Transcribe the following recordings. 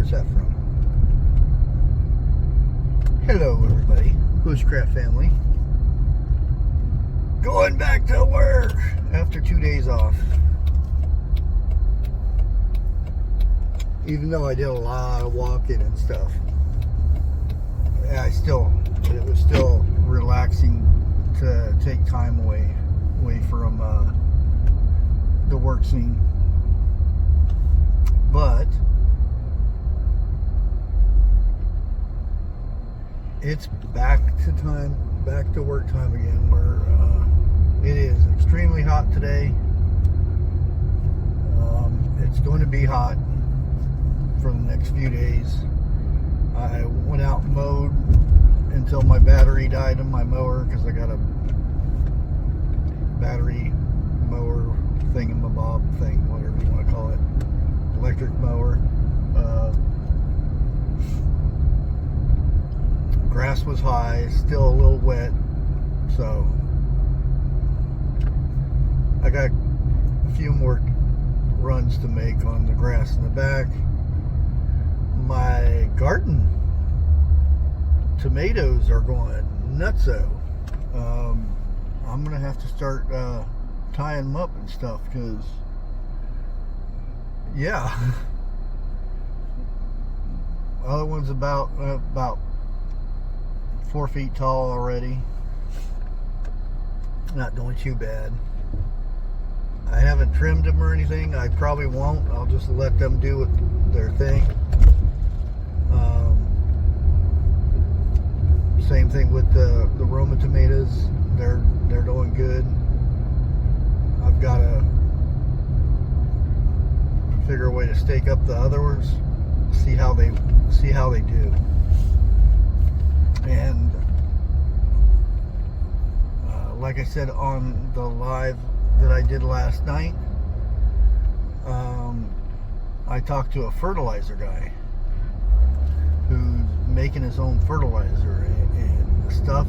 Where's that from? Hello, everybody. Bushcraft Family. Going back to work after 2 days off. Even though I did a lot of walking and stuff, it was still relaxing to take time away from the work scene. But it's back to work time again, where it is extremely hot today. It's going to be hot for the next few days. I went out and mowed until my battery died in my mower, because I got a battery mower thingamabob thing, whatever you want to call it, electric mower. Grass was high, still a little wet, so I got a few more runs to make on the grass in the back. My garden tomatoes are going nutso. I'm gonna have to start tying them up and stuff, because yeah, other one's about 4 feet tall already. Not doing too bad. I haven't trimmed them or anything. I probably won't. I'll just let them do their thing. Same thing with the Roma tomatoes. They're doing good. I've got to figure a way to stake up the other ones, see how they do. And like I said on the live that I did last night, I talked to a fertilizer guy who's making his own fertilizer, and the stuff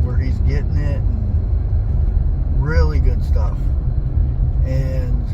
where he's getting it, and really good stuff. And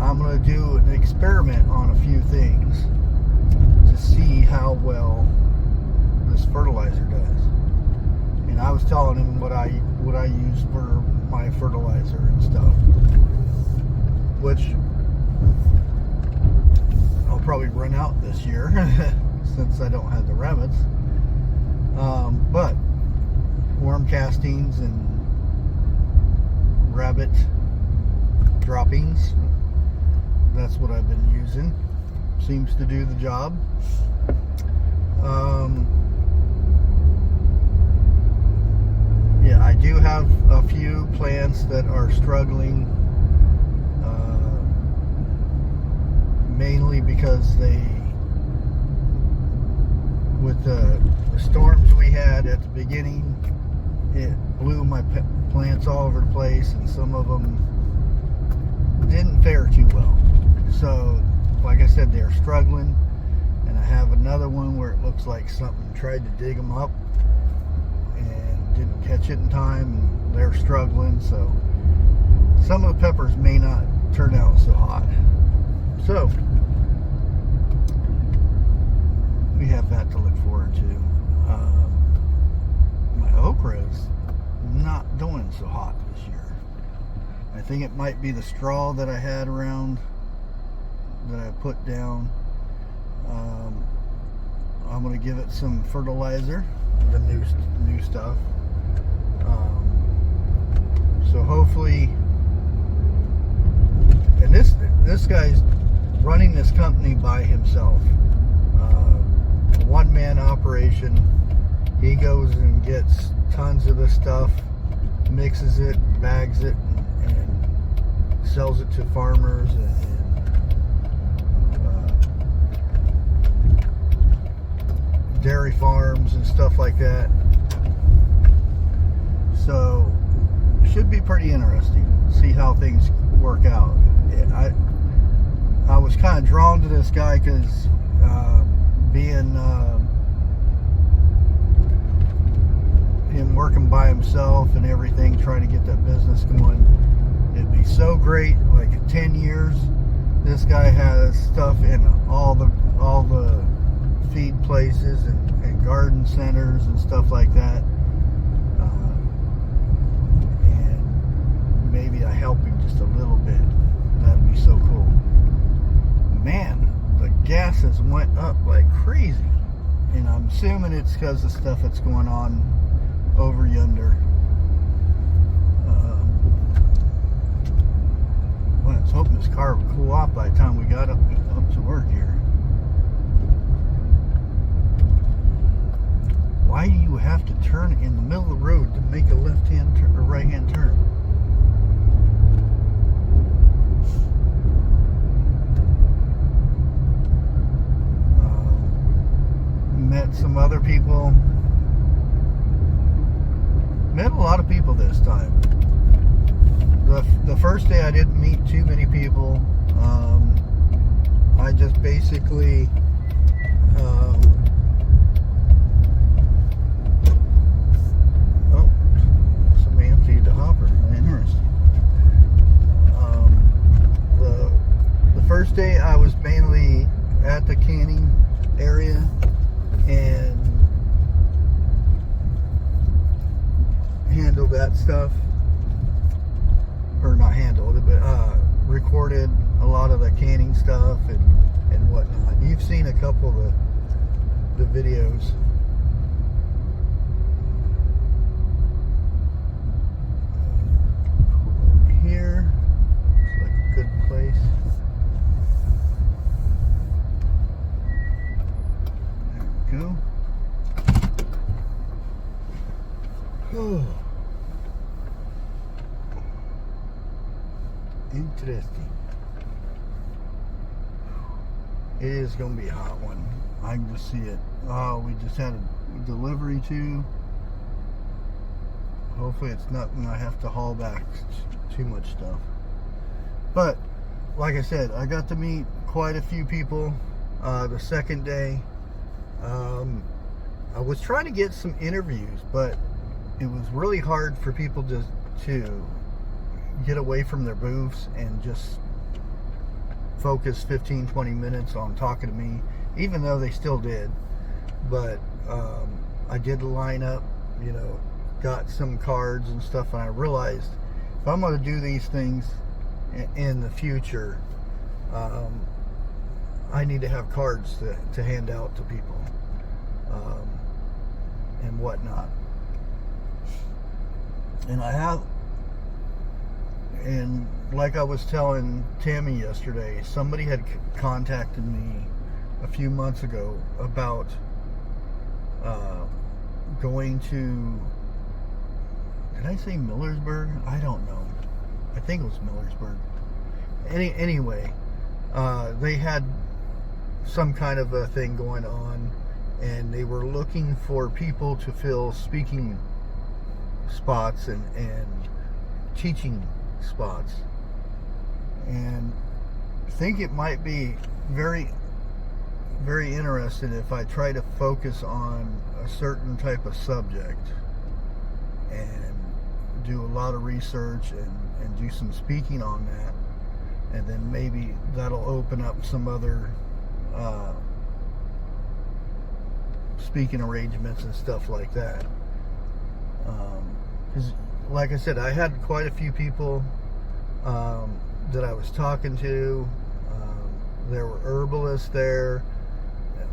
I'm going to do an experiment on a few things to see how well this fertilizer does. And I was telling him what I use for my fertilizer and stuff, which I'll probably run out this year since I don't have the rabbits. But worm castings and rabbit droppings, that's what I've been using. Seems to do the job. Yeah, I do have a few plants that are struggling, mainly because with the storms we had at the beginning, it blew my plants all over the place, and some of them didn't fare too well. So, like I said, they're struggling. And I have another one where it looks like something tried to dig them up and didn't catch it in time, and they're struggling. So some of the peppers may not turn out so hot. So we have that to look forward to. My okra is not doing so hot this year. I think it might be the straw that I had around that I put down. I'm going to give it some fertilizer, the new stuff. So hopefully, and this guy's running this company by himself. A one-man operation. He goes and gets tons of this stuff, mixes it, bags it, and sells it to farmers and dairy farms and stuff like that. So should be pretty interesting to see how things work out. I was kind of drawn to this guy because being him working by himself and everything, trying to get that business going, it'd be so great, like in 10 years This guy has stuff in all the feed places and garden centers and stuff like that. And maybe I help him just a little bit. That'd be so cool. Man, the gas has went up like crazy, and I'm assuming it's because of stuff that's going on over yonder. Well, I was hoping this car would cool off by the time we got up to work here. Why do you have to turn in the middle of the road to make a left-hand or right-hand turn? Met some other people. Met a lot of people this time. The first day I didn't meet too many people. I just basically somebody emptied the hopper. Interesting. The first day I was mainly at the canning area and handled that stuff, or not handled it, but recorded a lot of the canning stuff and whatnot. You've seen a couple of the videos. Here looks like a good place. Go. Oh, interesting. It is going to be a hot one. I can just see it. Oh, we just had a delivery too. Hopefully it's nothing I have to haul back too much stuff. But like I said, I got to meet quite a few people the second day. I was trying to get some interviews, but it was really hard for people to get away from their booths and just focus 15-20 minutes on talking to me, even though they still did. But I did line up, you know, got some cards and stuff, and I realized if I'm going to do these things in the future, I need to have cards to hand out to people and whatnot. And I have, and like I was telling Tammy yesterday, somebody had contacted me a few months ago about going to, did I say Millersburg? I don't know. I think it was Millersburg. Anyway, they had some kind of a thing going on, and they were looking for people to fill speaking spots and teaching spots, and I think it might be very, very interesting if I try to focus on a certain type of subject and do a lot of research and do some speaking on that, and then maybe that'll open up some other speaking arrangements and stuff like that. Because like I said, I had quite a few people that I was talking to. There were herbalists there.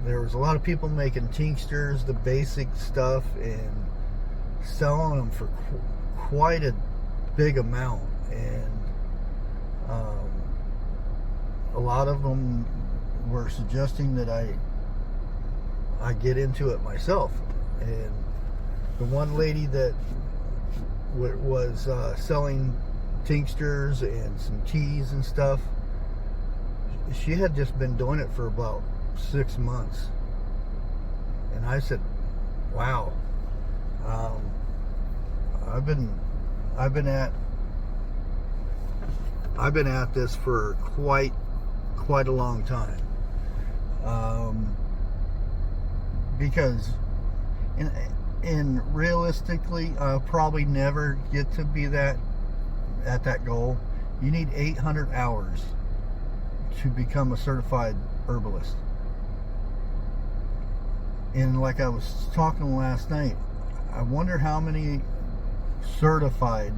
There was a lot of people making tinctures, the basic stuff, and selling them for quite a big amount. And a lot of them were suggesting that I get into it myself. And the one lady that was selling tinctures and some teas and stuff, she had just been doing it for about 6 months. And I said, wow, I've been at this for quite a long time, because and realistically, I'll probably never get to be at that goal. You need 800 hours to become a certified herbalist. And like I was talking last night, I wonder how many certified,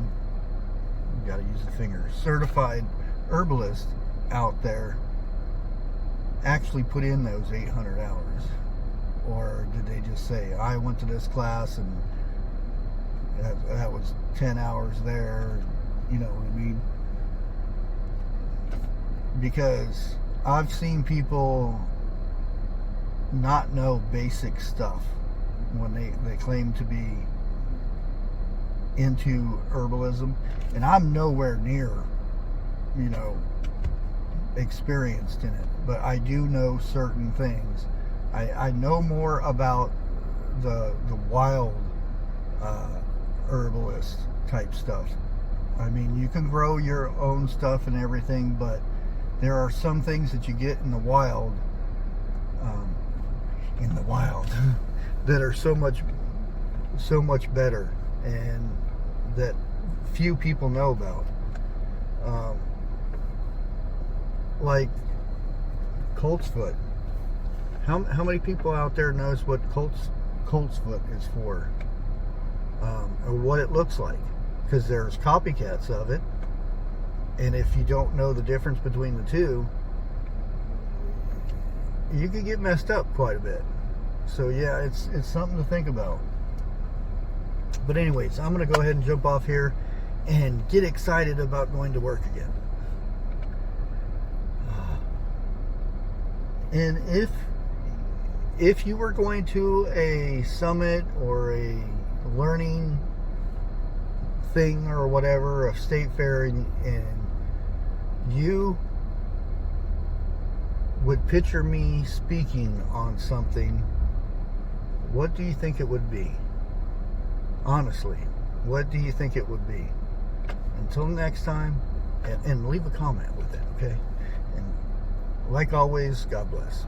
gotta use the fingers, certified herbalists out there actually put in those 800 hours. Or did they just say, I went to this class and that was 10 hours there, you know what I mean? Because I've seen people not know basic stuff when they claim to be into herbalism, and I'm nowhere near, you know, experienced in it, but I do know certain things. I know more about the wild herbalist type stuff. I mean, you can grow your own stuff and everything, but there are some things that you get in the wild that are so much better, and that few people know about. Like colt's foot. How many people out there knows what colt's foot is for, or what it looks like? Because there's copycats of it, and if you don't know the difference between the two, you could get messed up quite a bit. So yeah, it's something to think about. But anyways, I'm gonna go ahead and jump off here and get excited about going to work again. And if you were going to a summit or a learning thing or whatever, a state fair, and you would picture me speaking on something, what do you think it would be? Honestly, what do you think it would be? Until next time, and leave a comment with it, okay? And like always, God bless.